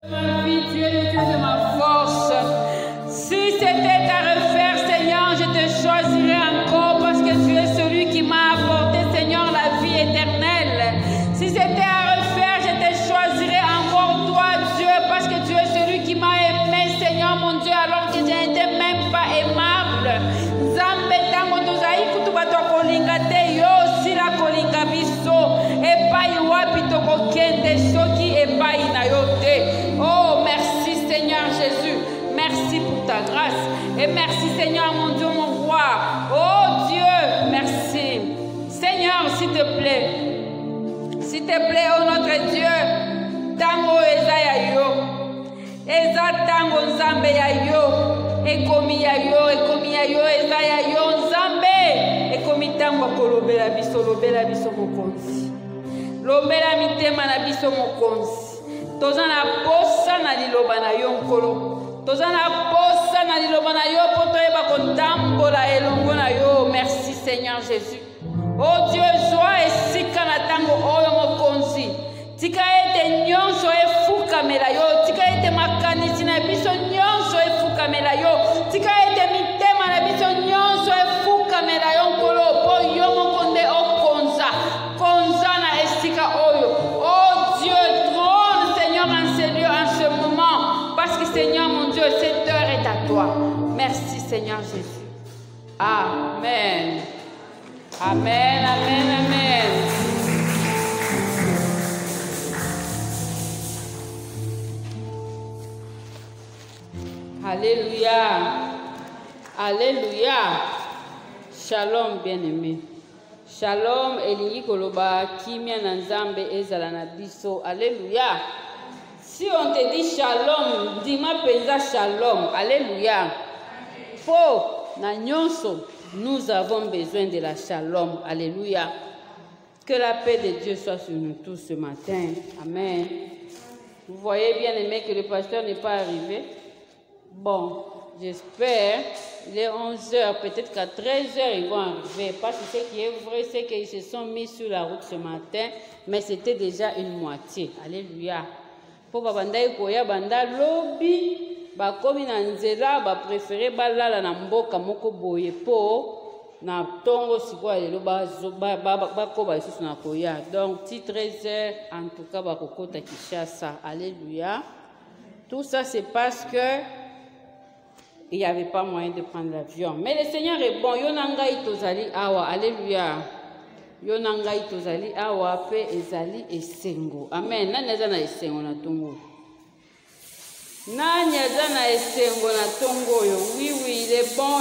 Ma vie, tu es le Dieu de ma force. Si c'était à refaire, Seigneur, je te choisirais encore parce que tu es celui qui m'a apporté, Seigneur, la vie éternelle. Si c'était à refaire, je te choisirais encore toi, Dieu, parce que tu es celui qui m'a aimé, Seigneur, mon Dieu, alors que je n'étais même pas aimable. Zambe tango tozai kutubato kolinga te yo sila kolinga biso epai wapi tokokende soki epai na yo te. Oh, merci Seigneur Jésus. Merci pour ta grâce. Et merci Seigneur mon Dieu, mon roi. Oh Dieu, merci. Seigneur, s'il te plaît, oh notre Dieu, tango eza ya yo. Eza tango nzambe ya yo. Ekomi ya yo, eza ya yo nzambe. Ekomi tango kolobela biso, lobela biso mokonzi. Lobela mitema na biso mokonzi. Toza na posa na liloba na yo nkolo. Toza na posa na liloba na yo po toyeba kotambola elongo na yo. Merci Seigneur Jésus. Oh Dieu, joie esika na tango oyo mokonzi. Tika ete nyonso efukamela yo. Tika ete makanisi na biso nyonso efukamela yo. Tika ete mitema na biso nyonso efukamela yo nkolo. Po yo mokonde okonza. Konza na esika oyo. Oh Dieu, trône Seigneur en ce lieu, en ce moment. Parce que Seigneur mon Dieu, cette heure est à toi. Merci Seigneur Jésus. Amen. Amen, amen, amen. Alléluia. Alléluia. Shalom, bien-aimé. Shalom, elingi koloba, kimia na nzambe ezala na biso. Alléluia. Si on te dit shalom, dis-moi penza shalom. Alléluia. Po na nyonso, nous avons besoin de la shalom. Alléluia. Que la paix de Dieu soit sur nous tous ce matin. Amen. Vous voyez bien aimé que le pasteur n'est pas arrivé. Bon, j'espère. Il est 11h, peut-être qu'à 13h, ils vont arriver. Parce que ce qui est vrai, c'est qu'ils se sont mis sur la route ce matin, mais c'était déjà une moitié. Alléluia. Pour babanda koya banda lobi, ba komi na nzela, ba préféré balala na mboka moko boye po na tongo sikoya lelo ba ko ba isusu na koya. Donc ti 13h, en tout cas ba kokota Kinshasa. Alléluia. Tout ça c'est parce que il n'y avait pas moyen de prendre l'avion. Mais le Seigneur est bon. Yonangai tozali awa. Alléluia. Yonangai tozali awa pe ezali esengo. Amen. Nani azana esengo na tongo? Nani azana esengo na tongo yo? Oui, il est bon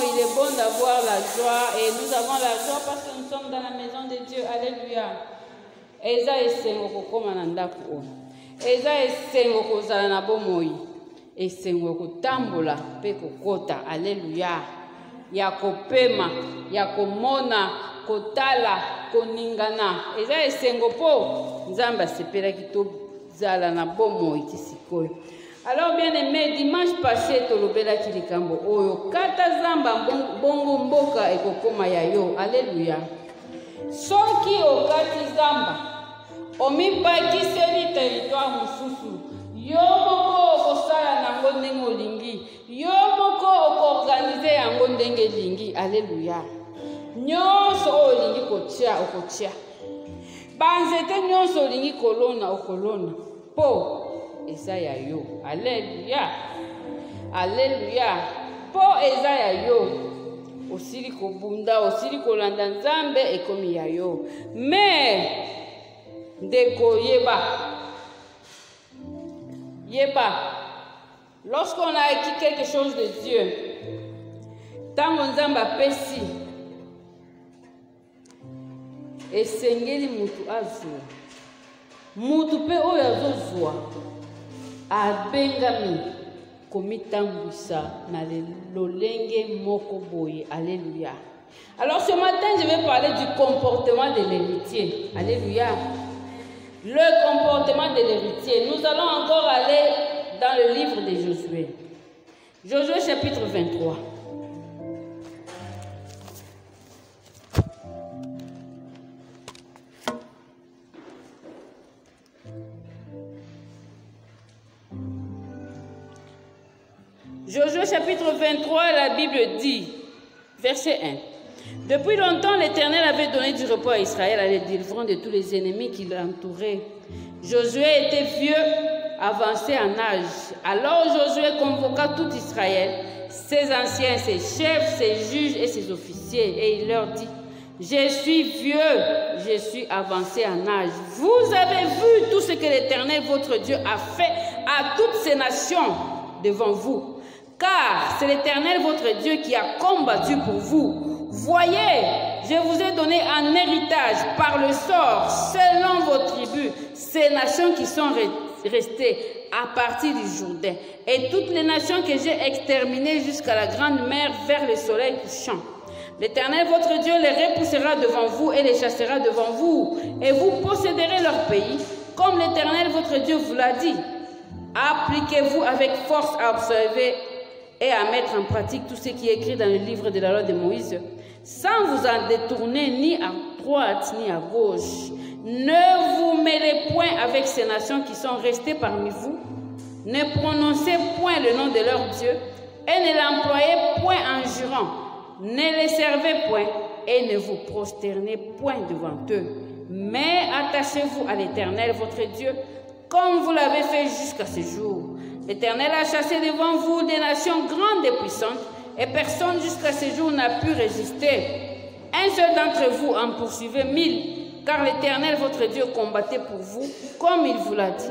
d'avoir la joie. Et nous avons la joie parce que nous sommes dans la maison de Dieu. Alléluia. Eza esengo kokoma na ndako o. Eza esengo kozala na bomoi. Esengo kotambola pe kokota. Alléluia. Ya kopema, ya komona, kotala, koningana. Eza esengo po nzamba sepela kito zala na bomo itisikoyo. Alors bien aimé, dimanche passé tolobela kilikambo oyo kata zamba bongo mboka ekokoma ya yo. Alléluia. Soki okati zamba omipakiseli territoire mosusu, yo moko okosala nango ndenge olingi, yo moko okoorganize yango ndenge lingi. Alléluia. Nyonso olingi kotia okotia, banzete nyonso olingi kolona okolona po eza ya yo. Alléluia. Alléluia. Po eza ya yo. Osili kobunda, osili kolanda nzambe ekomi ya yo. Mais ndeko yeba, lorsqu'on a acquis quelque chose de Dieu, tango nzambe apesi, esengeli mutu azwa. Mutu pe oyo azozwa abengami komitambwisa na lolenge moko boye. Alléluia. Alors ce matin, je vais parler du comportement de l'héritier. Alléluia. Le comportement de l'héritier. Nous allons encore aller dans le livre de Josué. Josué chapitre 23. Josué chapitre 23, la Bible dit, verset 1. Depuis longtemps, l'Éternel avait donné du repos à Israël en les délivrant de tous les ennemis qui l'entouraient. Josué était vieux, avancé en âge. Alors Josué convoqua tout Israël, ses anciens, ses chefs, ses juges et ses officiers, et il leur dit, je suis vieux, je suis avancé en âge. Vous avez vu tout ce que l'Éternel, votre Dieu, a fait à toutes ces nations devant vous. Car c'est l'Éternel, votre Dieu, qui a combattu pour vous. Voyez, je vous ai donné un héritage par le sort, selon vos tribus, ces nations qui sont restées à partir du Jourdain, et toutes les nations que j'ai exterminées jusqu'à la grande mer vers le soleil couchant. L'Éternel, votre Dieu, les repoussera devant vous et les chassera devant vous, et vous posséderez leur pays, comme l'Éternel, votre Dieu, vous l'a dit. Appliquez-vous avec force à observer et à mettre en pratique tout ce qui est écrit dans le livre de la loi de Moïse, sans vous en détourner ni à droite ni à gauche. Ne vous mêlez point avec ces nations qui sont restées parmi vous. Ne prononcez point le nom de leur Dieu et ne l'employez point en jurant. Ne les servez point et ne vous prosternez point devant eux. Mais attachez-vous à l'Éternel, votre Dieu, comme vous l'avez fait jusqu'à ce jour. L'Éternel a chassé devant vous des nations grandes et puissantes, et personne jusqu'à ce jour n'a pu résister. Un seul d'entre vous en poursuivait 1000, car l'Éternel, votre Dieu, combattait pour vous, comme il vous l'a dit.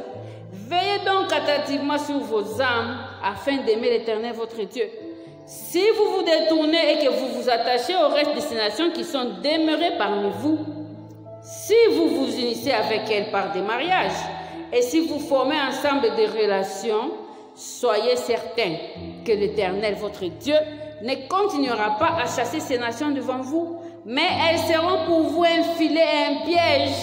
Veillez donc attentivement sur vos âmes, afin d'aimer l'Éternel, votre Dieu. Si vous vous détournez et que vous vous attachez au reste de ces nations qui sont demeurées parmi vous, si vous vous unissez avec elles par des mariages, et si vous formez ensemble des relations, soyez certains que l'Éternel, votre Dieu, ne continuera pas à chasser ces nations devant vous, mais elles seront pour vous un filet et un piège,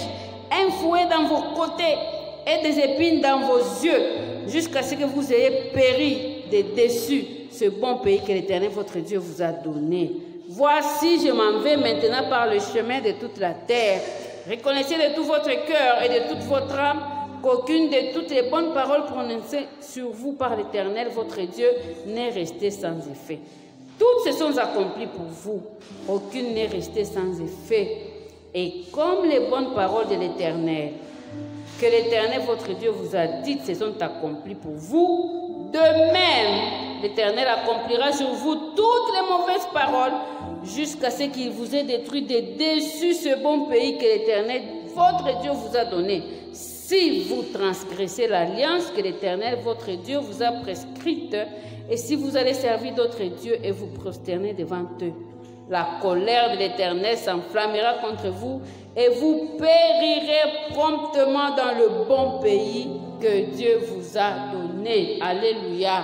un fouet dans vos côtés et des épines dans vos yeux, jusqu'à ce que vous ayez péri de dessus ce bon pays que l'Éternel, votre Dieu, vous a donné. Voici, je m'en vais maintenant par le chemin de toute la terre. Reconnaissez de tout votre cœur et de toute votre âme qu'aucune de toutes les bonnes paroles prononcées sur vous par l'Éternel, votre Dieu, n'est restée sans effet. Toutes se sont accomplies pour vous. Aucune n'est restée sans effet. Et comme les bonnes paroles de l'Éternel, que l'Éternel, votre Dieu, vous a dites, se sont accomplies pour vous, de même, l'Éternel accomplira sur vous toutes les mauvaises paroles, jusqu'à ce qu'il vous ait détruit de dessus ce bon pays que l'Éternel, votre Dieu, vous a donné. Si vous transgressez l'alliance que l'Éternel, votre Dieu, vous a prescrite, et si vous allez servir d'autres dieux et vous prosterner devant eux, la colère de l'Éternel s'enflammera contre vous et vous périrez promptement dans le bon pays que Dieu vous a donné. Alléluia.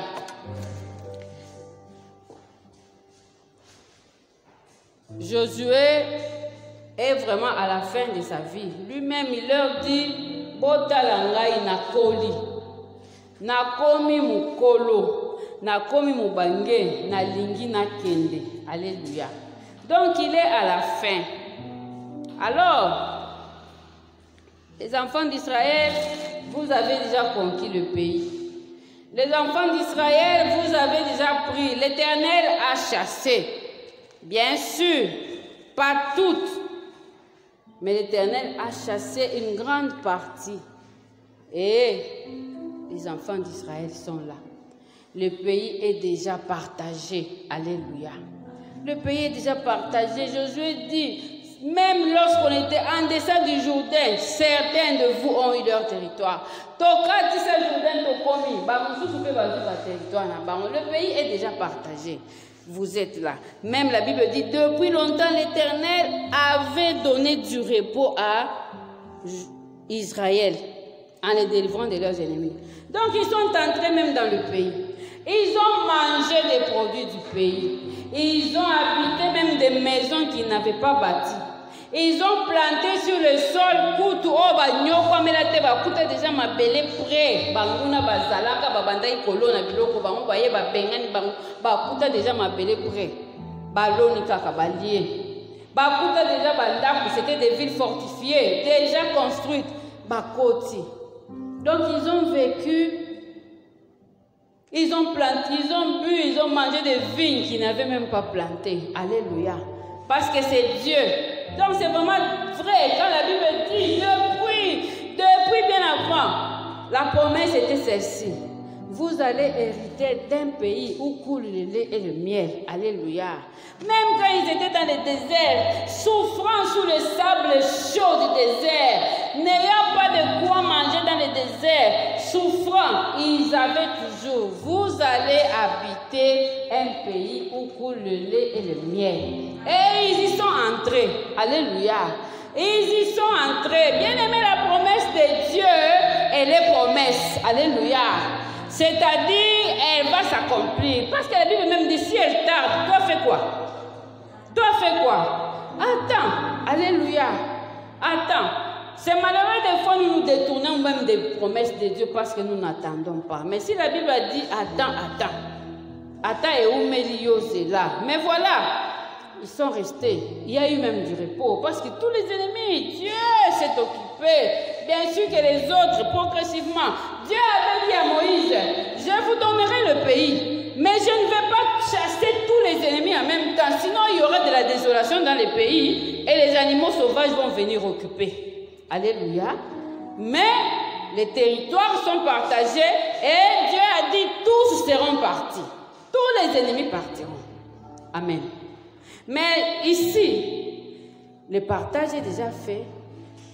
Josué est vraiment à la fin de sa vie. Lui-même, il leur dit, Botala ngai nakoli, nakomi mukolo, nakomi mubange, nalingi nakende. Alléluia. Donc il est à la fin. Alors, les enfants d'Israël, vous avez déjà conquis le pays. Les enfants d'Israël, vous avez déjà pris. L'Éternel a chassé. Bien sûr, pas toutes. Mais l'Éternel a chassé une grande partie. Et les enfants d'Israël sont là. Le pays est déjà partagé. Alléluia. Le pays est déjà partagé. Josué dit, même lorsqu'on était en deçà du Jourdain, certains de vous ont eu leur territoire. Le pays est déjà partagé. Vous êtes là. Même la Bible dit, depuis longtemps, l'Éternel avait donné du repos à Israël en les délivrant de leurs ennemis. Donc, ils sont entrés même dans le pays. Ils ont mangé des produits du pays. Ils ont habité même des maisons qu'ils n'avaient pas bâties. Ils ont planté sur le sol kutu o banyoko melate bakuta déjà mabele près banguna bazalaka babanda ikolo na biloko bango baye babengani bango bakuta déjà mabele près baloni kaka balie bakuta déjà bandako, c'était des villes fortifiées déjà construites bakoti. Donc ils ont vécu Ils ont planté, ils ont bu, ils ont mangé des vignes qu'ils n'avaient même pas plantées. Alléluia. Parce que c'est Dieu. Donc c'est vraiment vrai. Quand la Bible dit, depuis bien avant, la promesse était celle-ci. Vous allez hériter d'un pays où coule le lait et le miel. Alléluia. Même quand ils étaient dans le désert, souffrant sous le sable chaud du désert, n'ayant pas de quoi manger dans le désert, souffrant, ils avaient toujours, vous allez habiter un pays où coule le lait et le miel. Et ils y sont entrés. Alléluia. Ils y sont entrés. Bien aimé, la promesse de Dieu, elle est promesse. Alléluia. C'est-à-dire, elle va s'accomplir. Parce que la Bible même dit, si elle tarde, toi fais quoi? Toi fais quoi? Attends. Alléluia. Attends. C'est malheureux des fois nous nous détournons même des promesses de Dieu parce que nous n'attendons pas. Mais si la Bible a dit, attends et Oumelio, c'est là. Mais voilà, ils sont restés. Il y a eu même du repos parce que tous les ennemis, Dieu s'est occupé. Bien sûr que les autres, progressivement, Dieu avait dit à Moïse, je vous donnerai le pays, mais je ne vais pas chasser tous les ennemis en même temps, sinon il y aura de la désolation dans les pays et les animaux sauvages vont venir occuper. Alléluia. Mais les territoires sont partagés et Dieu a dit, tous seront partis. Tous les ennemis partiront. Amen. Mais ici, le partage est déjà fait.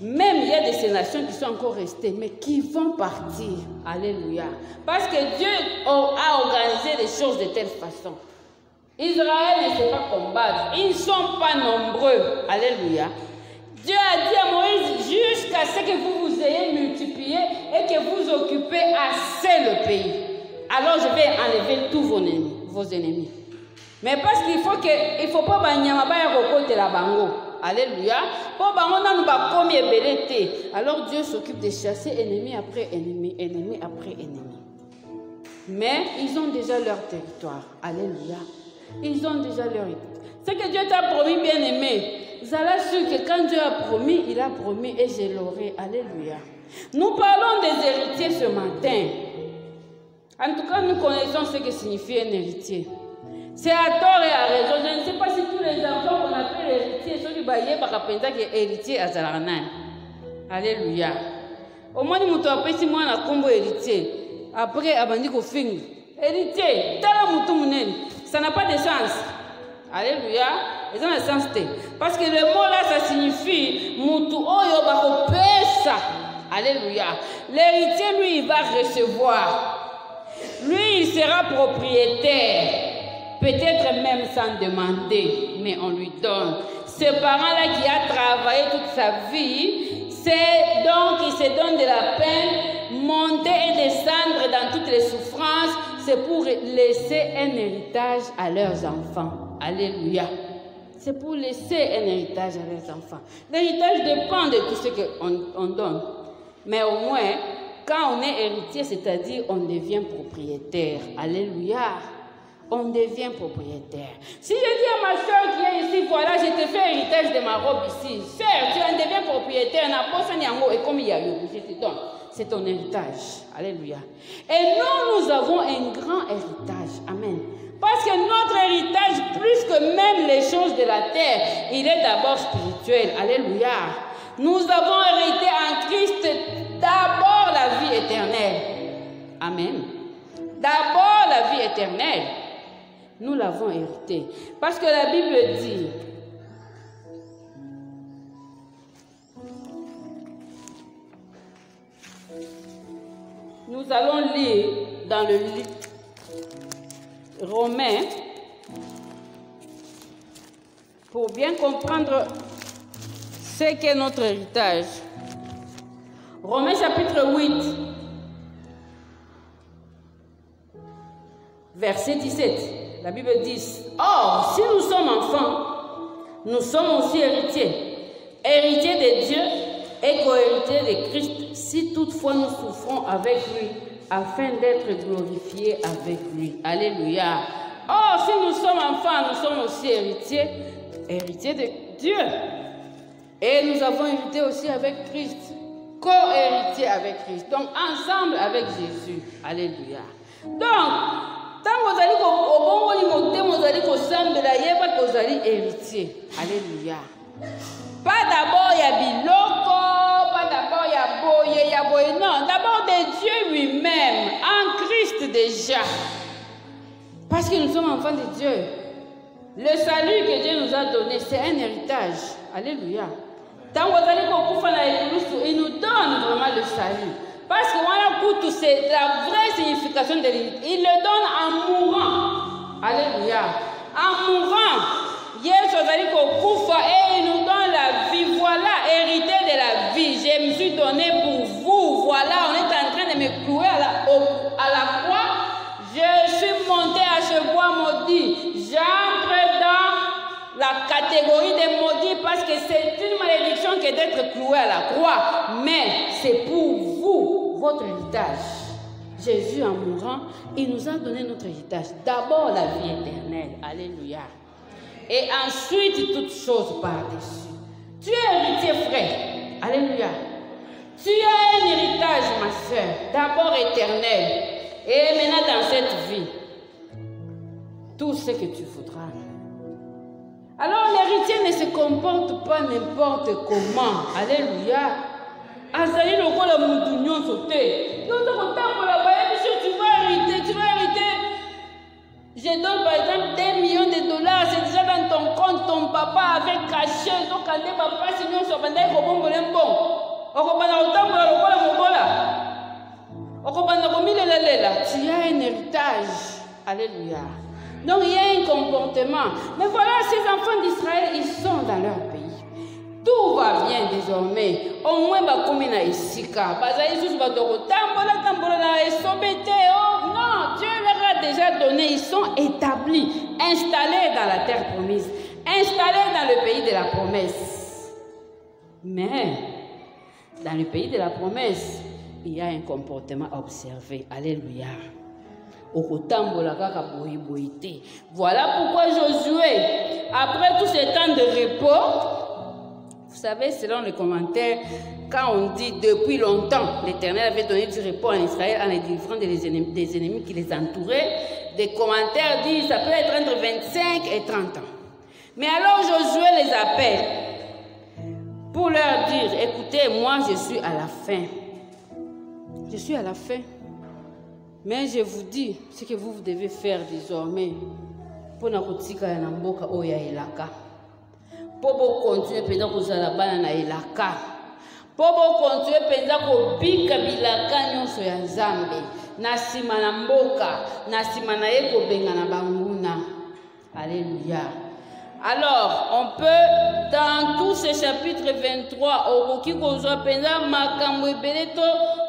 Même il y a des nations qui sont encore restées, mais qui vont partir. Alléluia. Parce que Dieu a organisé les choses de telle façon. Israël ne sait pas combattre. Ils ne sont pas nombreux. Alléluia. Dieu a dit à Moïse, jusqu'à ce que vous vous ayez multiplié et que vous occupez assez le pays. Alors je vais enlever tous vos ennemis. Mais parce qu'il faut que, il faut pas que la bango. Alléluia. Alors Dieu s'occupe de chasser ennemi après ennemi, ennemi après ennemi. Mais ils ont déjà leur territoire. Alléluia. Ils ont déjà leur territoire. Ce que Dieu t'a promis, bien aimé, Zala sûr que quand Dieu a promis, il a promis et je l'aurai. Alléluia. Nous parlons des héritiers ce matin. En tout cas, nous connaissons ce que signifie un héritier. C'est à tort et à raison. Je ne sais pas si tous les enfants qu'on appelle héritiers sont du baillet par rapport à héritier à Zalaranai. Alléluia. Au moins, nous avons appris si moi on a combo héritier. Après, abandi ko fing. Héritier, ça n'a pas de sens. Alléluia. Ils ont un sens. Parce que le mot là, ça signifie Mutu oyo bako pesa. Alléluia. L'héritier, lui, il va recevoir. Lui, il sera propriétaire. Peut-être même sans demander, mais on lui donne. Ce parent-là qui a travaillé toute sa vie, c'est donc il se donne de la peine, monter et descendre dans toutes les souffrances, c'est pour laisser un héritage à leurs enfants. Alléluia. C'est pour laisser un héritage à leurs enfants. L'héritage dépend de tout ce qu'on donne. Mais au moins, quand on est héritier, c'est-à-dire on devient propriétaire. Alléluia. On devient propriétaire. Si je dis à ma soeur qui est ici, voilà, je te fais héritage de ma robe ici. Sœur, tu en deviens propriétaire. Et comme il y a eu, je te donne. C'est ton héritage. Alléluia. Et nous avons un grand héritage. Amen. Parce que notre héritage, plus que même les choses de la terre, il est d'abord spirituel. Alléluia. Nous avons hérité en Christ d'abord la vie éternelle. Amen. D'abord la vie éternelle. Nous l'avons hérité. Parce que la Bible dit, nous allons lire dans le livre Romain pour bien comprendre ce qu'est notre héritage. Romains chapitre 8, verset 17. La Bible dit, or, si nous sommes enfants, nous sommes aussi héritiers. Héritiers de Dieu et co-héritiers de Christ, si toutefois nous souffrons avec lui, afin d'être glorifiés avec lui. Alléluia. Or, si nous sommes enfants, nous sommes aussi héritiers, héritiers de Dieu. Et nous avons hérité aussi avec Christ, co-héritiers avec Christ. Donc, ensemble avec Jésus. Alléluia. Donc, kozambela yeba kozali héritier. Alléluia. Pas d'abord ya biloko, pas d'abord ya boye, non, d'abord de Dieu lui-même, en Christ déjà. Parce que nous sommes enfants de Dieu. Le salut que Dieu nous a donné, c'est un héritage. Alléluia. Il nous donne vraiment le salut. Parce que voilà, c'est la vraie signification de l'héritage. Il le donne en mourant. Alléluia. En mourant, et il nous donne la vie. Voilà, hérité de la vie. Je me suis donné pour vous. Voilà, on est en train de me clouer à la croix. Je suis monté à cheval maudit. J'entre dans la catégorie des maudits parce que c'est une malédiction que d'être cloué à la croix. Mais c'est pour vous, votre héritage. Jésus, en mourant, il nous a donné notre héritage. D'abord, la vie éternelle. Alléluia. Et ensuite, toutes choses par-dessus. Tu es héritier, frère. Alléluia. Tu as un héritage, ma soeur. D'abord éternel. Et maintenant, dans cette vie, tout ce que tu voudras. Alors, l'héritier ne se comporte pas n'importe comment. Alléluia. Azali le roi la moutouignon sauté. Donc, tu vas hériter, tu vas hériter. Je donne par exemple 2 millions de dollars, c'est déjà dans ton compte, ton papa avait caché. Donc, quand tes papa, sinon, ça va être bon. Tu as un héritage. Alléluia. Donc il y a un comportement. Mais voilà, ces enfants d'Israël, ils sont dans leur pays. Tout va bien désormais. Au moins, comme il y a ici, non, Dieu leur a déjà donné. Ils sont établis, installés dans la terre promise, installés dans le pays de la promesse. Mais dans le pays de la promesse, il y a un comportement observé. Alléluia. Voilà pourquoi Josué, après tout ce temps de repos, vous savez, selon les commentaires, quand on dit depuis longtemps, l'Éternel avait donné du repos en Israël en les délivrant des ennemis qui les entouraient, des commentaires disent ça peut être entre 25 et 30 ans. Mais alors Josué les appelle pour leur dire, écoutez, moi je suis à la fin. Je suis à la fin. Mais je vous dis ce que vous devez faire désormais pour ne pas mboka oya elaka. Pour continuer pendant que vous allez bana na elaka. Pour continuer pendant que bika bilaka nyonso ya Nzambe. Na sima na mboka, na sima na eko benga na banguna. Alléluia. Alors, on peut, dans tout ce chapitre 23, au Kikozo pendant makambo ebeleto,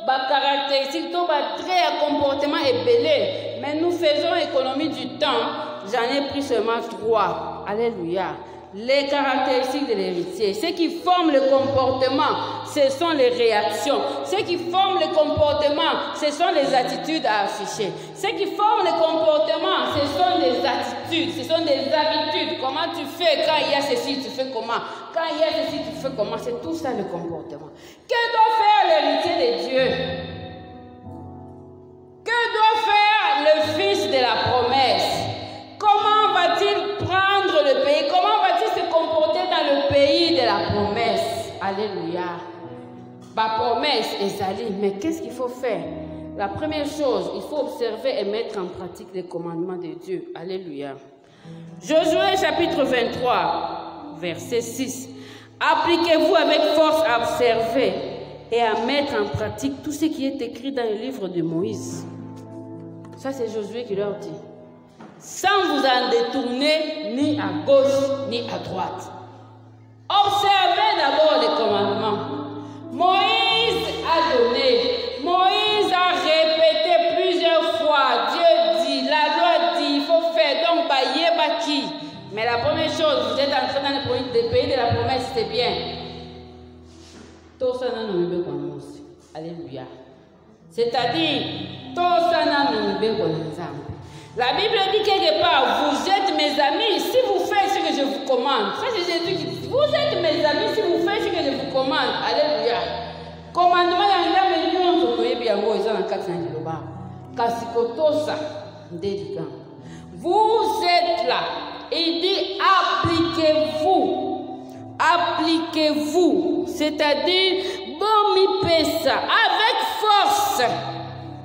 ba caractéristiques, to ba trait à comportement ebelé. Mais nous faisons économie du temps. J'en ai pris seulement 3. Alléluia. Les caractéristiques de l'héritier. Ce qui forme le comportement, ce sont les réactions. Ce qui forme le comportement, ce sont les attitudes à afficher. Ce qui forme le comportement, ce sont des attitudes, ce sont des habitudes. Comment tu fais quand il y a ceci, tu fais comment. Quand il y a ceci, tu fais comment. C'est tout ça le comportement. Que doit faire l'héritier de Dieu? Que doit faire le fils de la promesse? Comment va-t-il prendre le pays? Comment va-t-il se comporter dans le pays de la promesse? Alléluia. La promesse est salie. Mais qu'est-ce qu'il faut faire? La première chose, il faut observer et mettre en pratique les commandements de Dieu. Alléluia. Josué chapitre 23, verset 6. Appliquez-vous avec force à observer et à mettre en pratique tout ce qui est écrit dans le livre de Moïse. Ça, c'est Josué qui leur dit. Sans vous en détourner ni à gauche ni à droite. Observez d'abord les commandements. Moïse a donné, Moïse a répété plusieurs fois. Dieu dit, la loi dit, il faut faire. Donc, baki. Mais la première chose, vous êtes entré dans le pays de la promesse, c'est bien. Tout ça n'a pas aussi. Alléluia. C'est-à-dire, tout ça n'a pas ensemble. La Bible dit quelque part, vous êtes mes amis si vous faites ce que je vous commande. Ça c'est Jésus qui dit, vous êtes mes amis si vous faites ce que je vous commande. Alléluia. Commandement ya ngam nyonso toyebi yango eza na kati na liloba. Kasi kotosa ndeliga. Vous êtes là Il dit appliquez-vous. Appliquez-vous. C'est-à-dire, bon mi pesa avec force.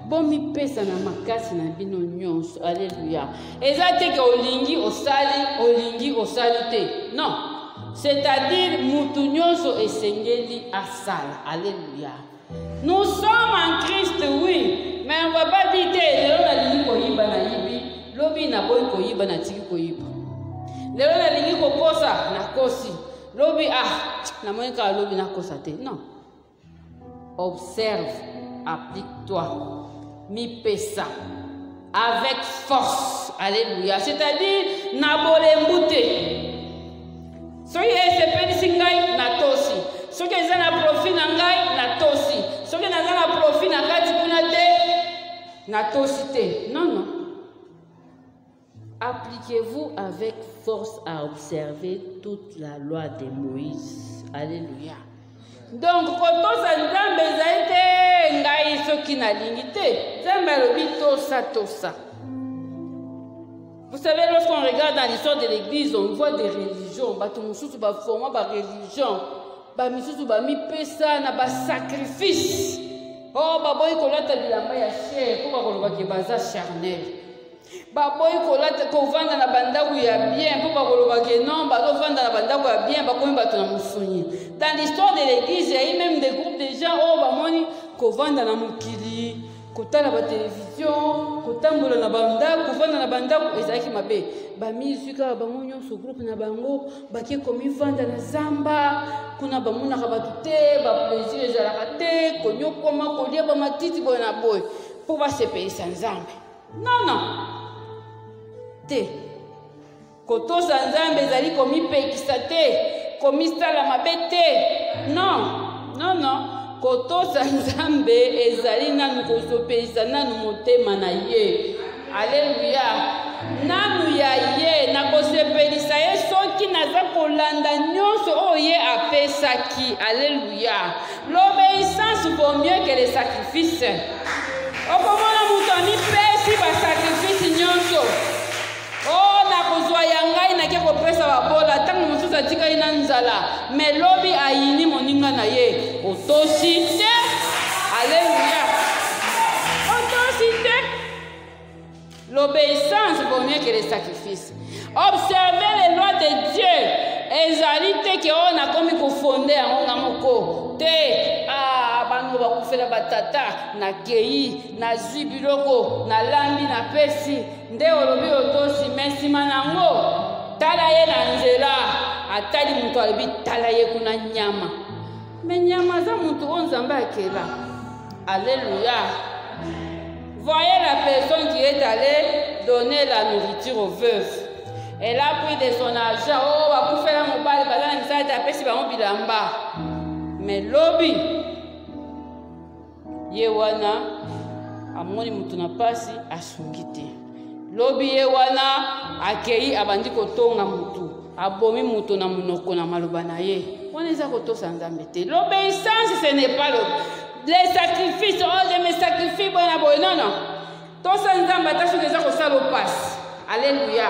Bon mi pesa na makasi na bino nyonso. Alléluia. Ezate ke olingi osali te. Non. C'est-à-dire mutu nyonso esengeli asala. Alléluia. Nous sommes en Christ, oui, mais on ne va pas dire que lobi na boy koyiba na tiki koyiba. Lelo na lingi kokosa na kosi. Lobi na monika lobi na kosa te. Non. Observe, applique-toi. Mi pesa avec force. Alléluia. C'est-à-dire na bolembute. Soki esepelisi ngai na tosi. Soki eza na profit na ngai na tosi. Soki naza na profit na kati kuna te na tosi te. Non, non. Appliquez-vous avec force à observer toute la loi de Moïse. Alléluia. Donc, quand on s'entend, ngai soki na lingite. Zamba lobi tosa. Vous savez, lorsqu'on regarde dans l'histoire de l'église, on voit des religions. Batumsusu ba forma ba religion. Ba misusu ba mi pesa na ba sacrifice. Oh, ba boy kolata bilamba ya cher, ko ba koloba ke baza charnel. Ba boy kolata ko vanda na bandaku ya bien, ko ba koloba ke non, ba do vanda na bandaku ya bien, ba komi bato na musuni. Dans l'histoire de l'église, il y a eu même des groupes de gens oh ba moni ko vanda na mukili. Kotala ba télévision, kotambola na banda, kovanda na banda ezaki mabe. Ba musique ba monyo so groupe na bango, ba ke komi vanda na zamba, kuna ba mona ka batute, ba plaisir ezalaka te, konyo koma kolia ba matiti bona boy. Pour ba se payer sans zambe. Non non. Te. Koto sans zambe ezali komi pekisa te, komi sala mabe te. Non. Non non. Koto sanzambe ezali nanu kosopesa nanu motema na ye. Alléluia. Nanu ya ye na kosepelisa ye soki naza kolanda nyonso oye apesaki. Alléluia. L'obéissance vaut mieux que les sacrifices. Okomona mutu amipesi ba sacrifice nyonso. Oh na kozwa ya ngai na ke kopesa babola tango mosusu atikali na nzala mais lobi ayini moninga na ye otosi te. Alléluia. Otosi te. L'obéissance vaut mieux que les sacrifices. Observez les lois de Dieu. Ezali te ke o na komi kofonder yango nga moko te. Bango bakufela batata na kei na zwi biloko na lambi na pesi nde olobi otosi mesima nango tala ye na nzela atali mutu alobi tala ye kuna nyama me nyama za mutu o nzambe akela. Alléluia. Voyez la personne qui est allée donner la nourriture aux veuves. Elle a pris de son argent. Oh bakufela mobali bazana misala apesi bango bilamba mais lobi ye wana amoni mutu na pasi asungi te. Lobi ye wana akei abandi kotonga mutu abomi mutu na munoko na maloba na ye. Wana eza kotosa nzambe te. L'obéissance ce n'est pas les sacrifices. Oh je me sacrifie bona boy. Non non. Tosa nzambe ata soki eza kosala opasi. Alléluia.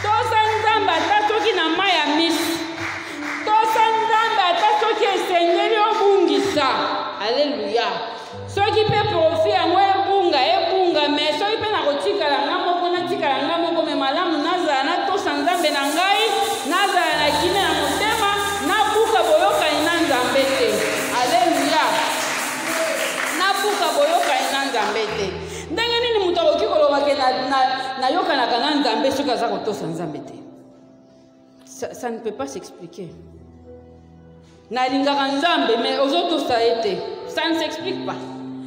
Tosa nzambe ata soki na mai ya misi. Tosa nzambe ata soki esengeli obungisa. Alléluia. Soki pe profit yango ebunga mais soki pe na kotikala nga moko natikala nga moko me malamu nazala na tosa nzambe na ngai nazala na kine na motema nabuka boyokani na nzambe te. Alléluia. Nabuka boyokani na nzambe te. Ndenge nini mutu akoki kolobake nayokanaka na nzambe soki aza kotosa nzambe te? Ça ne peut pas s'expliquer. Nalingaka nzambe mais ozotosa ye te. Ça ne s'explique pas.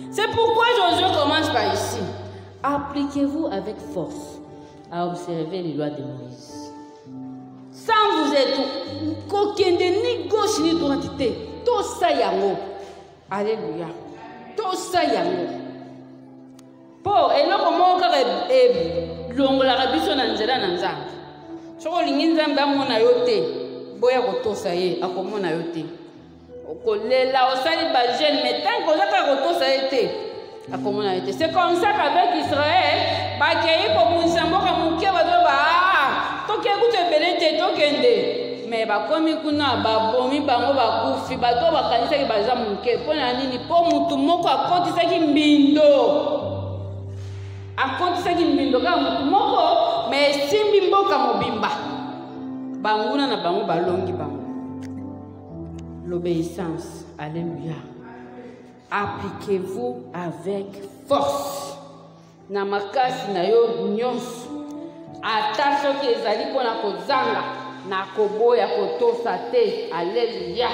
C'est pourquoi Josué commence par ici. Appliquez-vous avec force à observer les lois de Moïse. Sans vous être kokende ni gauche ni droite. Tosa yango. Alléluia. Tosa yango. Po eloko moko longola biso na nzela na nzambe. Soko lingi nzambe amona yo te. Boya kotosa ye akomona yo te. Okolela osali ba jeune mais tant que ozaka kotosa ete akomona ete. C'est comme ça qu'avec Israël bakei ko munisa mboka muke bazoba toke ezokende me bakomi kuna babomi bango bakufi bato bakanisaki baza moke mpo na nini mpo mutu moko akotisaki mbindo kaka mutu moko me esimbi mboka mobimba banguna na bango balongi bango. L'obéissance, alléluia. Appliquez-vous avec force na makasi na yo nyonso ata soki ezali mpona kozanga na koboya kotosa te. Alléluia.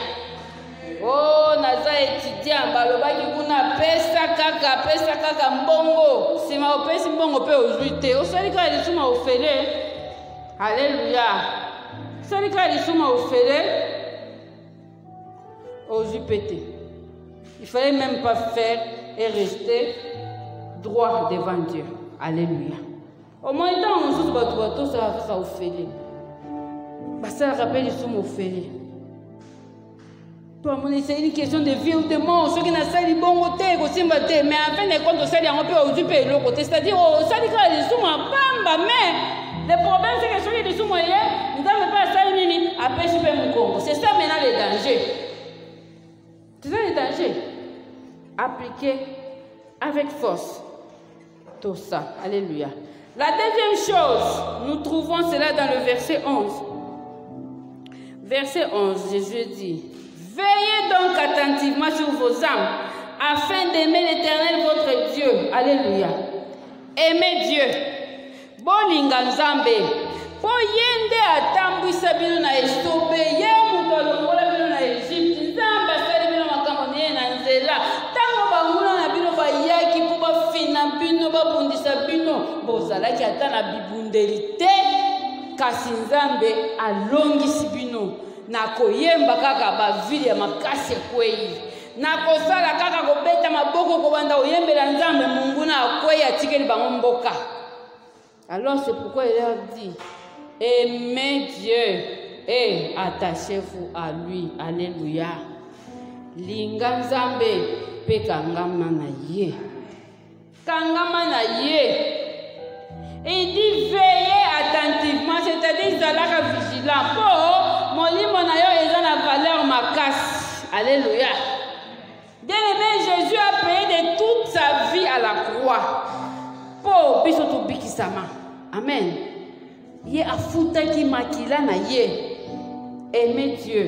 Oh, naza étudiant balobaki kuna pesa kaka mbongo sima opesi mbongo pe ozwi te osali kaka lisuma ofele. Alléluia. Osali kaka lisuma ofele ozwi pete. Il fallait même pas faire et rester droit devant Dieu. Alléluia. Au moins temps on se bat ça ofele. Ça rappelle lisuma ofele. C'est une question de vie ou de mort. Ceux qui n'ont pas de bon côté, mais en fin de compte, on sait qu'on peut occuper l'autre côté. C'est-à-dire, ça dit que les sous-moi, mais le problème, c'est que ceux qui sont moyens, nous n'avons pas ça, ni à pêcher mon Congo. C'est ça maintenant le danger. C'est ça le danger. Appliquer avec force tout ça. Alléluia. La deuxième chose, nous trouvons cela dans le verset 11. Verset 11, Jésus dit: veillez donc attentivement sur vos âmes, afin d'aimer l'Éternel votre Dieu. Alléluia. Aimez Dieu. Bolinga nzambe. Po yende atambwisa bino na estobe. Ye muto alongola bino na Egypte. Nzambe asali bino makambo niye na nzela. Tango banguna na bino bayaki po bafina bino babundisa bino. Bozalaki ata na bibundeli te. Kasi nzambe alongisi bino. Na koyemba kaka bavili ya makasi kwei na kosala kaka kobeta maboko kobanda oyembela nzambe mungu na kwei atikeli bango mboka. Alors c'est pourquoi il leur dit aimez Dieu et attachez-vous à lui. Alléluia. Linga nzambe pe kangama na ye. Kangama na ye. Il dit veillez attentivement, c'est-à-dire zalaka vigilant. Pour molimo na yo eza na valeur makasi. Alléluia. Bien-aimé, Jésus a payé de toute sa vie à la croix. Pour biso to bikisama. Amen. Ye afutaki makila na ye. Aimer Dieu,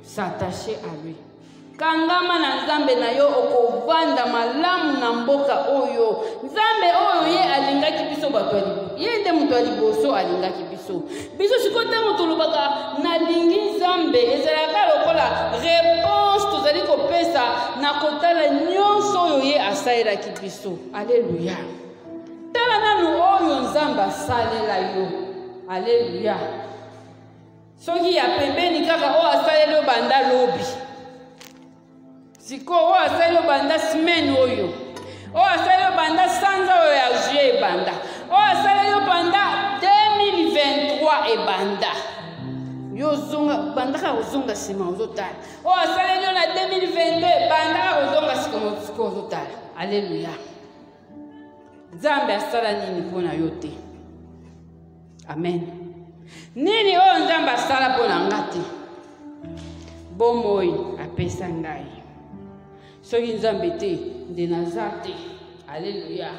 s'attacher à lui. Kangama na nzambe na yo okovanda malamu na mboka oyo. Nzambe oyo ye alingaki biso bato alibo. Ye nde muto aliboso alingaki biso. Biso sikota muto lobaka na lingi nzambe ezalaka lokola réponse tozali kopesa na kotala nyonso oyo ye asalelaki biso. Alléluia. Tala nanu oyo nzambe asalela yo. Alléluia. Soki ya pembeni kaka o asaleli yo banda lobi. Siko o asali yo banda semaine oyo. O asali yo banda sanza oyo ya juillet banda. O asali yo banda 2023 banda. Yo zonga banda ka zonga sima ozotala. O asali yo na 2022 banda ka zonga siko ozotala. Alléluia. Nzambe asala nini pona yo te? Amen. Nini o nzambe asala pona ngati? Bomoi apesa ngai. Soki nzambe te nde naza te. Alléluia.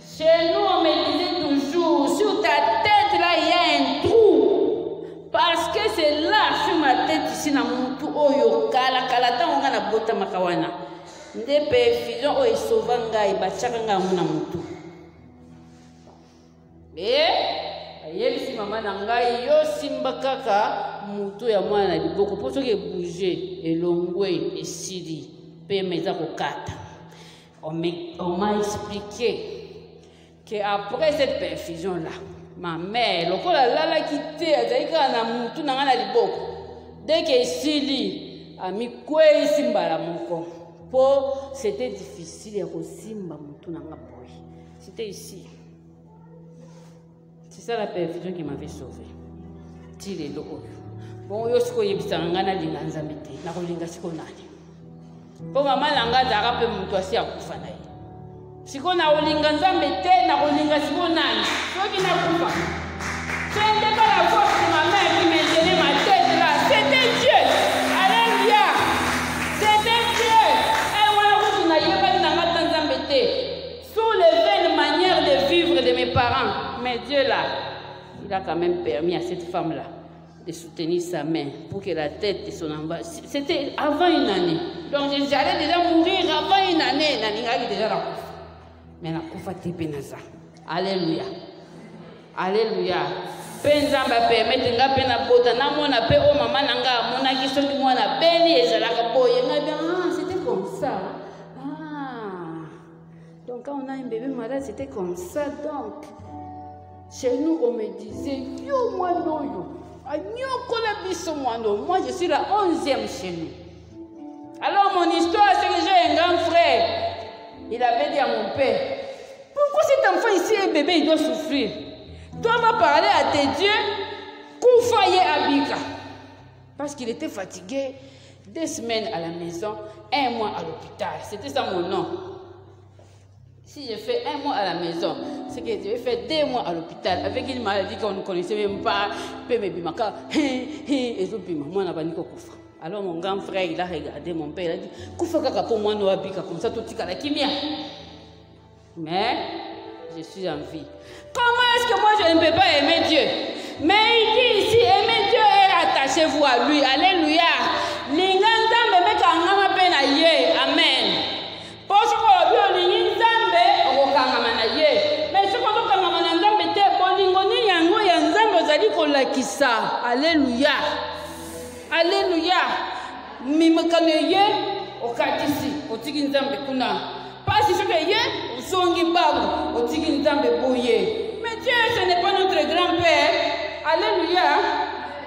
Chez nous on me disait toujours sur ta tête là il y a un trou parce que c'est là sur ma tête ici na mutu oyo kala kala tango nga na bota makawana nde perfusion oyo esova ngai batiaka ngai yango na mutu. Ayebisi mama na ngai yo simba kaka mutu ya mwana na liboko po soki ebouge elongwe esili. On m'a expliqué qu'après cette perfusion-là, ma mère, dès que Sili a mis quoi c'était difficile. C'était ici. C'est ça la perfusion qui m'avait sauvé. Bon, yo siko yebisanga na linga nzambe te na kolinga siko nani. Po mama langa zaka pe mutu asi akufa na ye. Siko na olinga nzambe te na kolinga siko nani. Soki na kufa. C'est pas la force de ma mère qui Mais Dieu là, il a quand même permis à cette femme-là de soutenir sa main pour que la tête de son enfant... C'était avant une année. Donc j'allais déjà mourir avant une année. Déjà la coupe. Mais la coupe a été naza. Alléluia. Alléluia. Penza m'a permettre nga pena bota na mona pe o mama nanga mona ki soki mwana beni ezalaka boye nga bien c'était comme ça. Ah. Donc quand on a un bébé malade c'était comme ça donc chez nous on me disait yo moi non yo. Moi je suis la 11e chez nous. Alors mon histoire c'est que j'ai un grand frère. Il avait dit à mon père, pourquoi cet enfant ici un bébé il doit souffrir? Toi va parler à tes dieux, Koufaye Abika. Parce qu'il était fatigué, 2 semaines à la maison, 1 mois à l'hôpital. C'était ça mon nom. Si j'ai fait 1 mois à la maison, c'est que j'ai fait 2 mois à l'hôpital avec une maladie qu'on ne connaissait même pas. Alors mon grand frère, il a regardé mon père, il a dit, Koufa kaka pour moi, Noabika, comme ça, tout tika la kimia. Mais je suis en vie. Comment est-ce que moi je ne peux pas aimer Dieu? Mais il dit ici, aimer Dieu et attachez-vous à lui. Alléluia. Linganda mebeka ngama pena ye. Amen. Parce que lingi nzambe okokanga na ye. Mais ce qu'on okanga na nzambe te bolingoni yango ya nzambe ozali kolakisa. Alléluia. Alléluia. Mimekane ye okatisi otiki nzambe kuna. Pas si ce que ye usongi babu otiki nzambe boye. Mais Dieu ce n'est pas notre grand-père. Alléluia.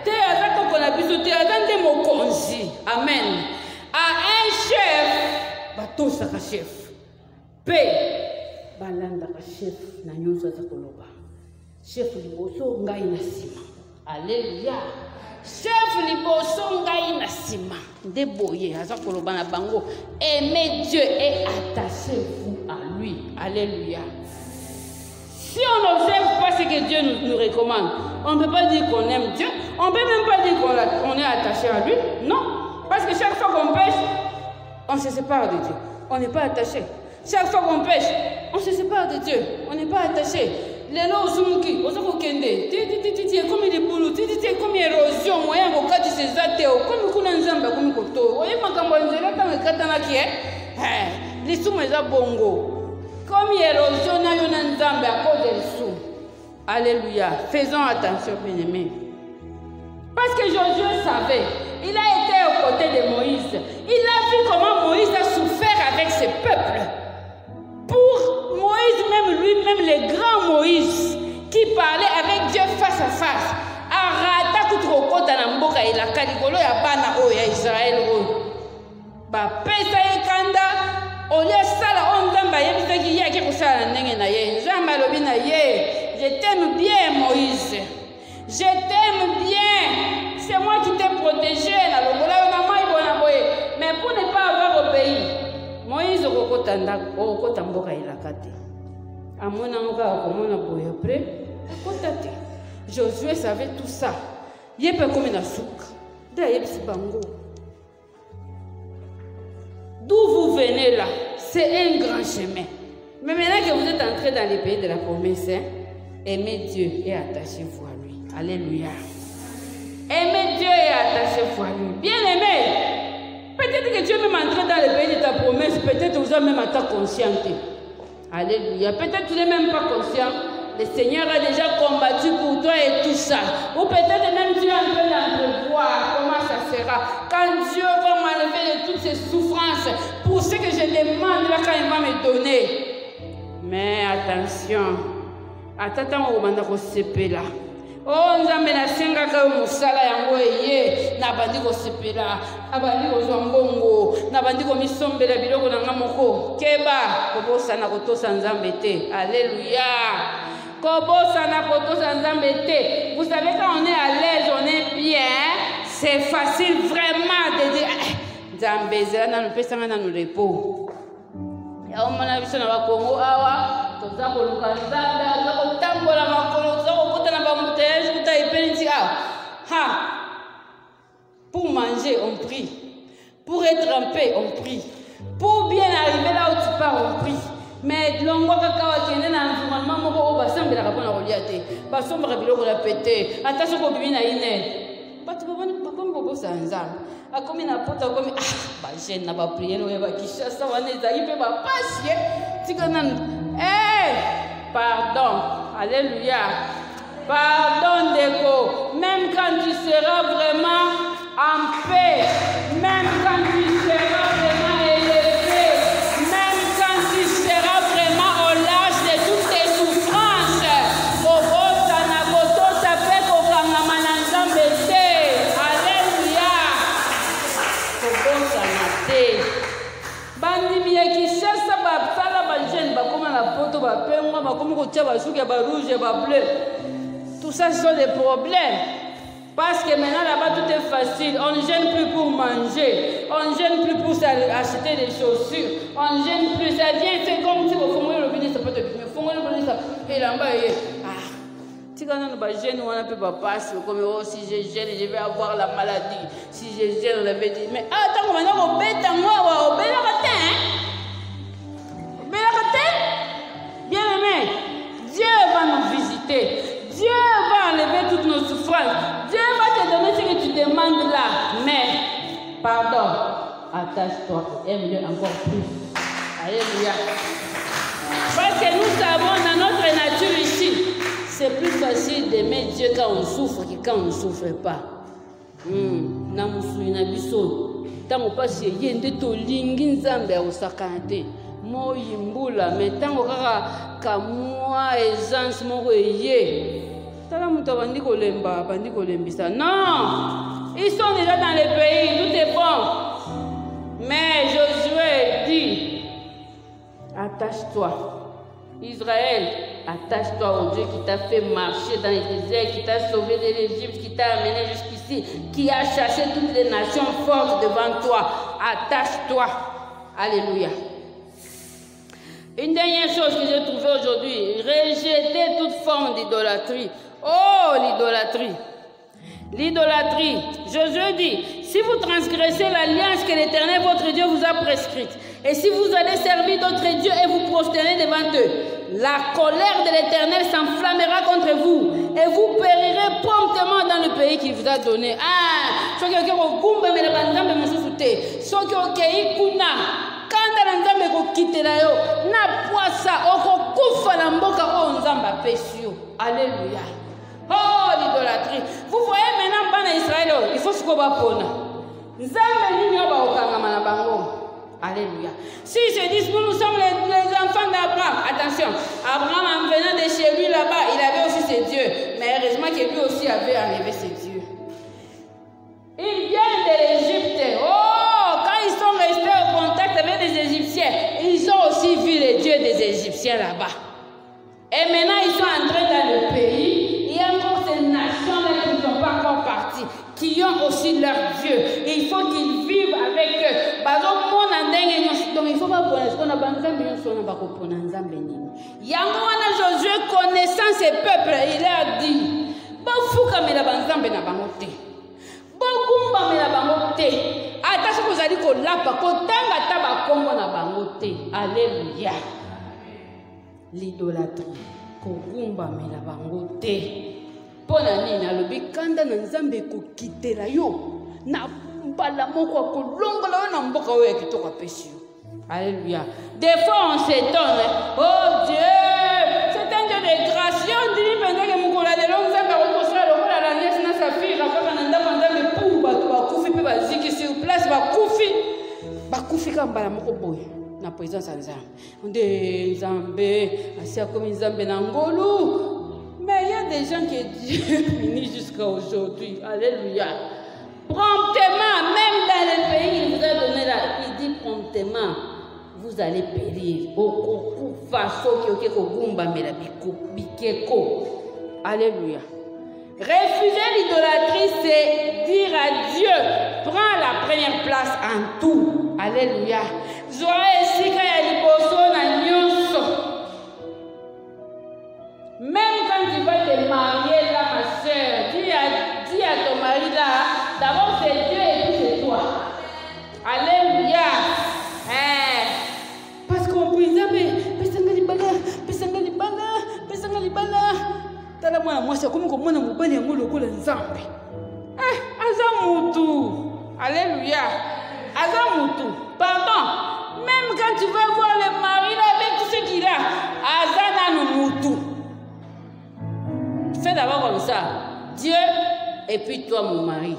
Te azako kola biso te azande mokonzi. Amen. À un chef bato saka chef. Pe balanda ka chef na nyonso zakoloba. Chef liboso ngai na sima. Alléluia. Chef liboso ngai na sima. Deboye azakoloba na bango. Aimez Dieu et attachez-vous à lui. Alléluia. Si on n'observe pas ce que Dieu nous recommande, on ne peut pas dire qu'on aime Dieu. On ne peut même pas dire qu'on est attaché à lui. Non. Parce que chaque fois qu'on pêche, on se sépare de Dieu. On n'est pas attaché. Chaque fois qu'on pêche, on se sépare de Dieu. On n'est pas attaché. Les lots sumuki, on s'en kende. Titi, comme il est boulot. Titi, comme érosion. Moyen au cas de ces athées. Comme qu'on a un zamba, comme koto. Voyez ma campagne, quand on katana qui est. Les soumets à bongo. Comme érosion, na yon nzambe à cause des sous. Alléluia. Faisons attention, bien-aimés. Parce que Josué savait, il a été aux côtés de Moïse. Il a vu comment Moïse a souffert avec ses peuples. Pour Moïse, même lui-même, le grand Moïse, qui parlait avec Dieu face à face, arata kutrokota na mboka ila kalikolo ya bana o ya Israël o. Ba pesa ekanda olia sala on nzamba yebisaki yaki kusala ndenge na ye. Nzamba lobi na ye, je t'aime bien Moïse. Je t'aime bien. C'est moi qui t'ai protégé. Mais pour ne pas avoir obéi, Moïse okokota mboka ilaka te. Amona moka akomona boye après akota te. Josué savait tout ça. Yepe comme na souka. Da yebisi bango. D'où vous venez là, c'est un grand chemin. Mais maintenant que vous êtes entrés dans les pays de la promesse, aimez Dieu et attachez-vous à lui. Alléluia. Aimez Dieu et attachez-vous à lui. Bien aimé. Peut-être que Dieu même entré dans le pays de ta promesse. Peut-être vous avez même été conscient. Alléluia. Peut-être tu n'es même pas conscient. Le Seigneur a déjà combattu pour toi et tout ça. Ou peut-être même tu es en train d'entrevoir comment ça sera. Quand Dieu va m'enlever de toutes ces souffrances. Pour ce que je demande là quand il va me donner. Mais attention. Attends, on va se là. Oh, nzambe na senga ka musala yango eye na bandi ko sepela abandi ko zombongo na bandi ko misombela biloko na ngamoko keba kobosa na kotosa nzambe te. Alléluia. Kobosa na kotosa nzambe te. Vous savez quand on est à l'aise, on est bien, c'est facile vraiment de dire nzambe zela na pesa na no repos. Ya omona biso na ba Kongo awa toza ko luka nzambe aza ko tambola makolo za ko kota na ba mutege kuta ipenzi pour manger on prie, pour être en paix on prie, pour bien arriver là où tu pars on prie. Mais longo kaka wa kende na environnement moko o basambela ka pona kolia te. Basombaka biloko na pete. Ata soko bibi na ine. Bato bakomi kobosa nzambe. Akomi na poto akomi ba jeune na ba prière oyo ba Kinshasa wana ezali mpe ba pasi. Tika nanu. Pardon. Alléluia. Pardon, Déco. Même quand tu seras vraiment en paix, même quand tu seras vraiment élevé, même quand tu seras vraiment au large de toutes tes souffrances, Alléluia. Bandimi ya Kinshasa basala ba jeune bakoma na poto bapengwa bakomi kotia basuki ya barouge ya bableu. Tout ça, ce sont des problèmes. Parce que maintenant, là-bas, tout est facile. On ne gêne plus pour manger. On ne gêne plus pour acheter des chaussures. On ne gêne plus. Ça vient, c'est comme si vous fumez le béni, ça peut te fumer. Fumez le béni, ça. Et là-bas, si on a gêne, on ne peut pas passer. Comme si je gêne, je vais avoir la maladie. Si je gêne, on avait dit. Mais attends, maintenant, on bête à moi, on bête à matin. Bien aimé, Dieu va nous visiter. Dieu va enlever toutes nos souffrances. Dieu va te donner ce que tu demandes là. Mais, pardon, attache-toi, aime-le encore plus. Alléluia. Parce que nous savons dans notre nature ici, c'est plus facile d'aimer Dieu quand on souffre que quand on ne souffre pas. Tant on passe yende to lingi nzambe osakante moyimbula metango kaka kamwa essence moko eye tala muto bandi kolemba bandi kolembisa. Non, ils sont déjà dans le pays, tout est bon. Mais Josué dit, attache-toi. Israël, attache-toi au Dieu qui t'a fait marcher dans les déserts, qui t'a sauvé de l'Égypte, qui t'a amené jusqu'ici, qui a chassé toutes les nations fortes devant toi. Attache-toi. Alléluia. Une dernière chose que j'ai trouvée aujourd'hui, rejeter toute forme d'idolâtrie. Oh, l'idolâtrie. L'idolâtrie. Josué dit, si vous transgressez l'alliance que l'Éternel, votre Dieu, vous a prescrite, et si vous allez servir d'autres dieux et vous prosternez devant eux, la colère de l'Éternel s'enflammera contre vous, et vous périrez promptement dans le pays qu'il vous a donné. Ah, ce qui est au Kumba, mais le bandam de Moussouté, ce qui est au Kuna, quand la nzambe ko kitela yo, na poisa, oko kufa la mboka o nzamba pesio. Alléluia. Oh, l'idolâtrie. Vous voyez maintenant, bana Israël, il faut se pona. Nzambe nini oba okangama na bango. Alléluia. Si ils se disent, nous sommes les enfants d'Abraham, attention, Abraham en venant de chez lui là-bas, il avait aussi ses dieux. Mais heureusement que lui aussi avait enlevé ses dieux. Ils viennent de l'Égypte. Oh, quand ils sont restés au contact avec les Égyptiens, ils ont aussi vu les dieux des Égyptiens là-bas. Et maintenant, ils sont entrés dans le pays. Il y a encore ces nations-là qui ne sont pas encore parties, qui ont aussi leurs dieux. Et il faut qu'ils vivent avec eux. Donc, il ne faut pas pour l'instant, on a Josué connaissant ses peuples, il a dit, alléluia. L'idolâtrie. Kogumba mela bangote. Pona nini alobi kanda na nzambe ko kitela yo na mbala moko kolongola yo na mboka oyo kitoko apesi yo. Alléluia. Des fois on s'étonne. Oh Dieu, c'est un Dieu de grâce. Yo ndini penza ke mukola de lo nzambe ko kosala lokola la nyesi na safira kaka na ndako nzambe pour bato bakufi pe baziki sur place bakufi ka mbala moko boye. La présence à Nzambe. On dit Nzambe, c'est comme Nzambe Nangolu. Mais il y a des gens qui Dieu finit jusqu'à aujourd'hui. Alléluia. Promptement, même dans le pays qu'il vous a donné là, il dit promptement, vous allez périr. Alléluia. Refuser l'idolâtrie, c'est dire à Dieu, prends la première place en tout. Alléluia. Même quand tu vas te marier là, ma soeur, dis à ton mari là, d'abord c'est Dieu et puis c'est toi. Alléluia. Parce qu'on peut dire, mais tala mwana mwasi akomi komona mobali yango lokola nzambe. Aza mutu. Alléluia. Aza mutu. Pardon. Même quand tu vas voir le mari là avec tout ce qu'il a, aza nanu mutu. Fais d'abord comme ça. Dieu et puis toi mon mari.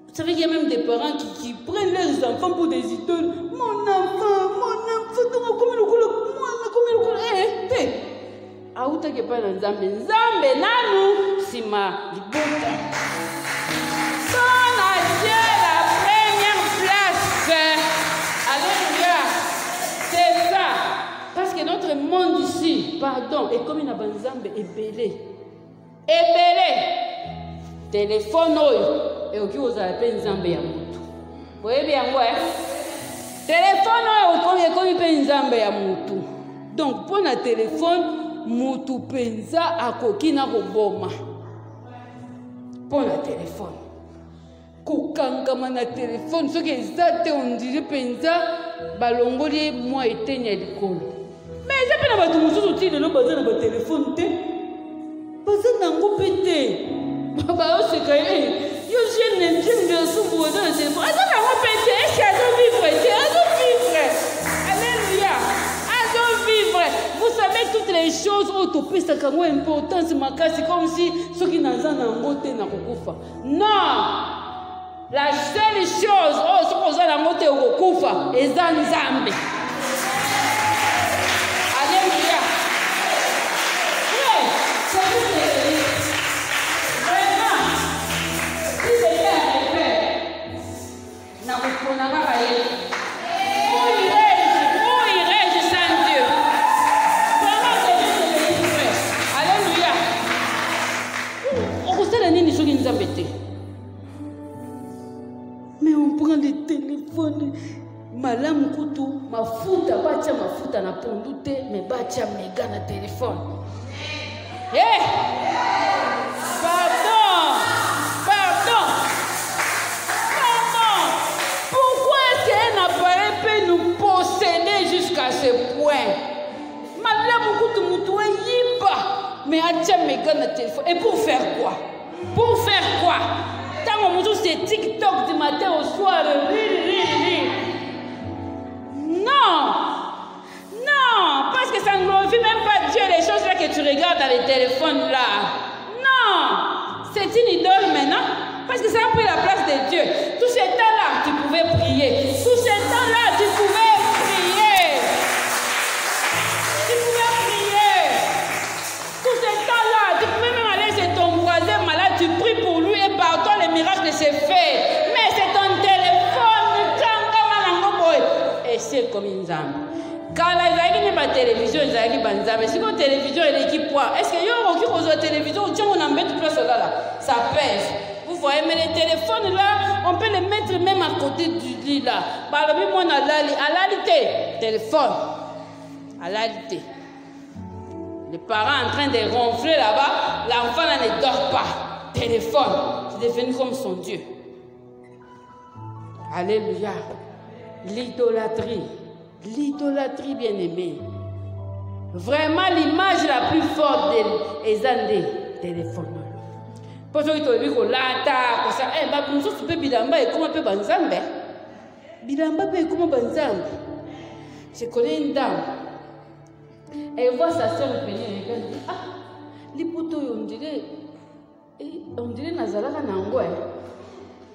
Vous savez qu'il y a même des parents qui prennent leurs enfants pour des idoles. Mon enfant, comme le Aouta qui parle Nzambe. Nzambe nanu sima libota. Son à Dieu la première place. Alléluia. C'est ça. Parce que notre monde ici, pardon, est comme une Nzambe ébélé. Ébélé. Téléphone et au qui vous appelle Nzambe ya mutu. Vous voyez bien moi. Téléphone au comme il Nzambe ya mutu. Donc pour le téléphone mutu penza akokina koboma. Pour le téléphone. Kokangama na téléphone ce qui est on dirait penza balongoli moi etenya likolo. Mais ça peut pas tout mususu ti de no bazana ba téléphone te. Bazana ngo pété. Baba o se kay yo jeune garçon pour dans le téléphone. Azana ngo pété est-ce qu'il a vivre? Alléluia. Vous savez toutes les choses autopées, ça a une importance, c'est comme si ceux qui n'ont pas de non, la seule chose, ceux qui ont de Kufa, est Nzambe. Alléluia. Vraiment, si c'était un effet, n'a pas mais on prend les téléphones malam kutu mafuta bacha mafuta na pondute mais bacha méga na téléphone. Pardon. Pourquoi est-ce qu'un appareil peut nous posséder jusqu'à ce point? Malam kutu mutuwa yiba mais bacha méga na téléphone. Et pour faire quoi? Pour faire quoi? Tant que c'est TikTok du matin au soir, Non, parce que ça ne glorifie même pas Dieu, les choses là que tu regardes dans les téléphones là. Non, c'est une idole maintenant, parce que ça a pris la place de Dieu. Tout ce temps-là, tu pouvais prier. Tout ce temps-là, tu pouvais prier. Tout ce temps-là, tu pouvais même aller chez ton voisin malade, tu pries pour lui et par toi le miracle s'est fait. Mais c'est ton téléphone, et c'est comme une zame. Quand la télévision, si la télévision est l'équipe, est-ce qu'il y a une télévision où on en met tout place là? Ça pèse. Vous voyez, mais les téléphones là, on peut les mettre même à côté du lit là. À l'alité, téléphone. À l'alité. Les parents en train de ronfler là-bas, l'enfant là ne dort pas. Téléphone, c'est devenu comme son Dieu. Alléluia. L'idolâtrie. L'idolâtrie bien-aimée. Vraiment l'image la plus forte des téléphones. Pour ceux qui ont dit que l'ata, que ça, nous sommes super bilamba et comment peut banzambe. Bilamba peut comment banzambe. Je connais une dame. Elle voit sa soeur venir et elle dit, les poteaux, on dirait Nazaraka Nangoy.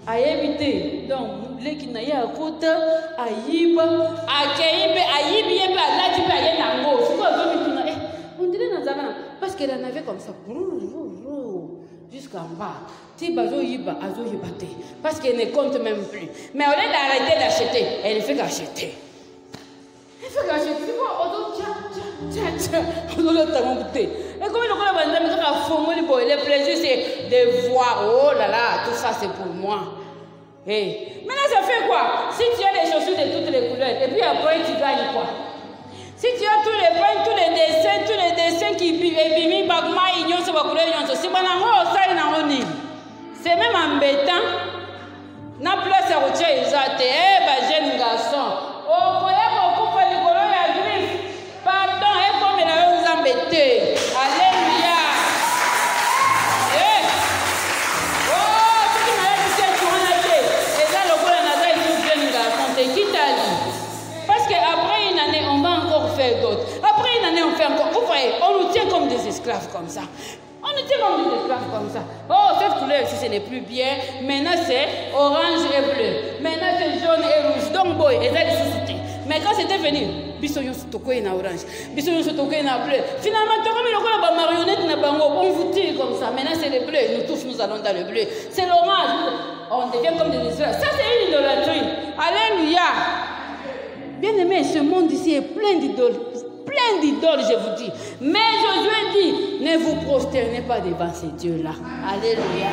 A éviter. Donc, les qui n'aient à côté, à Yiba, à Kéibe, à Yibi, à Latipe, à Yenango. C'est quoi, on dirait Nazaraka. Parce qu'elle en avait comme ça. Jusqu'en bas. Tibazo Yiba, Azo Yibate. Parce qu'elle ne compte même plus. Mais au lieu d'arrêter d'acheter, elle ne fait qu'acheter. Elle fait qu'acheter. Et comme le plaisir c'est de voir, oh là là, tout ça c'est pour moi. Hey. Maintenant ça fait quoi? Si tu as les chaussures de toutes les couleurs, et puis après tu gagnes quoi? Si tu as tous les points, tous les dessins qui bimi bagma ignon se bakule ignon se banango ça na oni. C'est même embêtant. Na place à routier exate, jeune garçon. Oh koya ko fa likolo ya griffe. Pardon, et comme il a embêté. Alléluia. on nous tient comme des esclaves comme ça. On nous tient comme des esclaves comme ça. Oh, cette couleur ici, ce n'est plus bien. Maintenant, c'est orange et bleu. Maintenant, c'est jaune et rouge. Donc, boy, et ça, c'est. Mais quand c'était venu, bisoyon se toquait en orange, bisoyon se toquait en bleu. Finalement, comme il y a une marionnette, on vous tire comme ça. Maintenant, c'est le bleu. Nous tous, nous allons dans le bleu. C'est l'orange. On devient comme des esclaves. Ça, c'est une idolâtrie. Alléluia. Bien aimé, ce monde ici est plein d'idoles. Plein d'idoles, je vous dis. Mais Josué dit, ne vous prosternez pas devant ces dieux-là. Alléluia.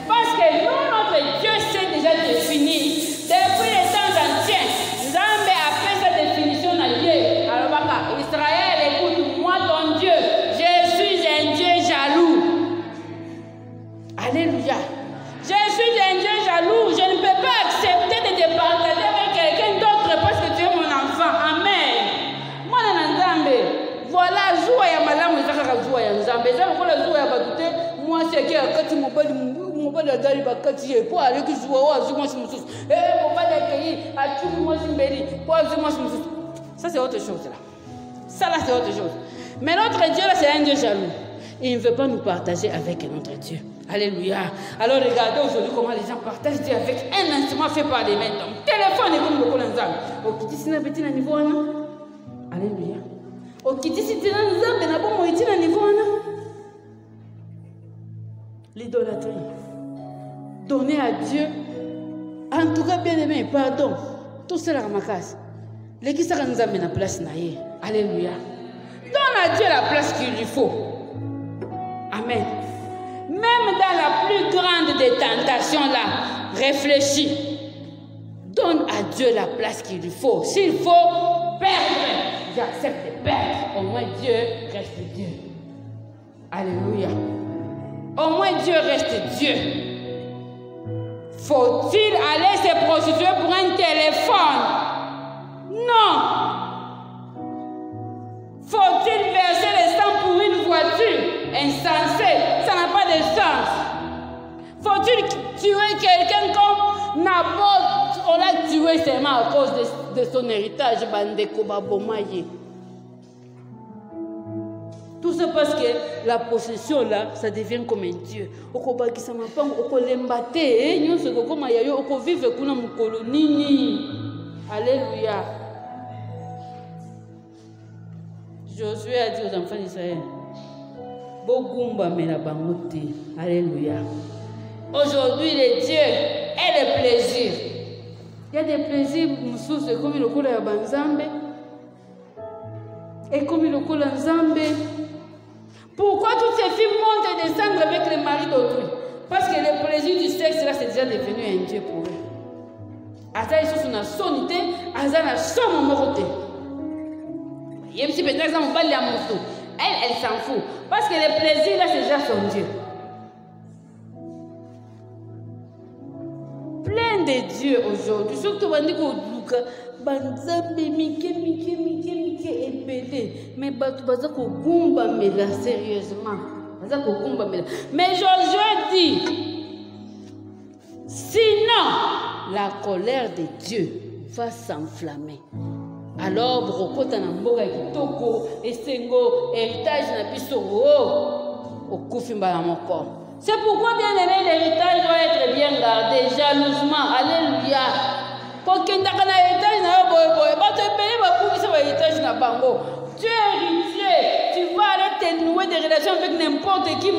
Parce que nous, notre Dieu s'est déjà défini. Depuis les temps anciens, Zambé a fait sa définition à Dieu. Alors, Israël, écoute-moi ton Dieu. Je suis un Dieu jaloux. Alléluia. Je suis un Dieu jaloux. Je ne peux pas accepter de te partager avec quelqu'un d'autre parce que tu es mon enfant. Amen. Voilà, joie ya malamu ezaka joie ya Nzambe. Ezaka kola joie ya batute. Moi c'est que akati mobali adali bakati ye po aleki joie wa zuma simususu. Mobali akei atu moi simbeli po zuma simususu. Ça c'est autre chose là. Ça là c'est autre chose. Mais notre Dieu là c'est un Dieu jaloux. Il ne veut pas nous partager avec notre Dieu. Alléluia. Alors regardez aujourd'hui comment les gens partagent Dieu avec un instrument fait par les mains. Donc téléphone est comme le colanzam. Au kiti sina petit na niveau là. Alléluia. L'idolâtrie. Donner à Dieu. En tout cas, bien aimé, pardon. Tout cela à ma case. Les qui nous amènent à la place. Alléluia. Donne à Dieu la place qu'il lui faut. Amen. Même dans la plus grande des tentations là, réfléchis. Donne à Dieu la place qu'il lui faut. S'il faut perdre, j'accepte de perdre. Au moins Dieu reste Dieu. Alléluia. Au moins Dieu reste Dieu. Faut-il aller se prostituer pour un téléphone? Non. Faut-il verser le sang pour une voiture? Insensé. Ça n'a pas de sens. Faut-il tuer quelqu'un comme Naboth? On l'a tué seulement à cause de son héritage. Tout ça parce que la possession là, ça devient comme un Dieu. Alléluia. Josué a dit aux enfants d'Israël, alléluia. Aujourd'hui, les dieux et les plaisirs. Il y a des plaisirs, comme le coule à Banzambe et comme le coule à Nzambe. Pourquoi toutes ces filles montent et descendent avec les maris d'autrui? Parce que le plaisir du sexe là, c'est déjà devenu un Dieu pour eux. Asa ils sont na sonité, asa na son moroté. Yem si peut-être ça on va la moto. Elle s'en fout parce que le plaisir là c'est déjà son Dieu. Plein de dieux aujourd'hui, surtout on dit que banzambe mike épelé, mais batu baza ko gumba mela sérieusement, baza ko gumba mela. Mais Josué dit, sinon la colère de Dieu va s'enflammer. Alors brokota na mboka kitoko esengo héritage na biso okufimba na moko. C'est pourquoi bien aimé l'héritage doit être bien gardé jalousement. Alléluia. Pour qu'il n'y ait pas d'héritage, tu es héritier, tu vas aller te nouer des relations avec n'importe qui.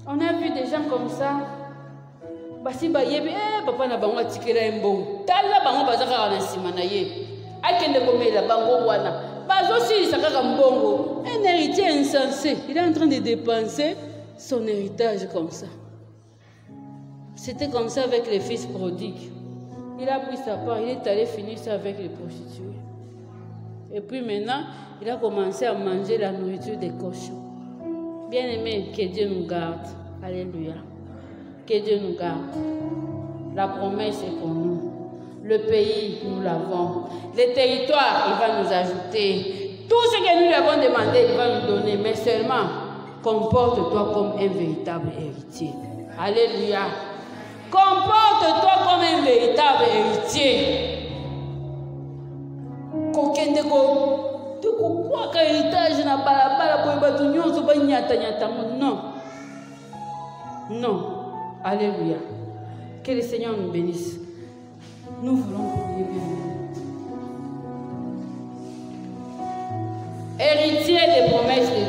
On a vu des gens comme ça. Basi bayebi papa na bango atikela mbongo. Tala bango bazaka na sima na ye. Akende komela bango wana. Bazo si sakaka mbongo. Un héritier insensé, il est en train de dépenser son héritage comme ça. C'était comme ça avec les fils prodigues. Il a pris sa part, il est allé finir ça avec les prostituées. Et puis maintenant, il a commencé à manger la nourriture des cochons. Bien aimé, que Dieu nous garde. Alléluia. Que Dieu nous garde. La promesse est pour nous. Le pays, nous l'avons. Les territoires, il va nous ajouter. Tout ce que nous lui avons demandé, il va nous donner. Mais seulement, comporte-toi comme un véritable héritier. Alléluia. Comporte-toi comme un véritable héritier. héritage na balabala pour bato nyonso ba nyata non. Non. Alléluia. Que le Seigneur nous bénisse. Nous voulons prier bien. Héritier des promesses de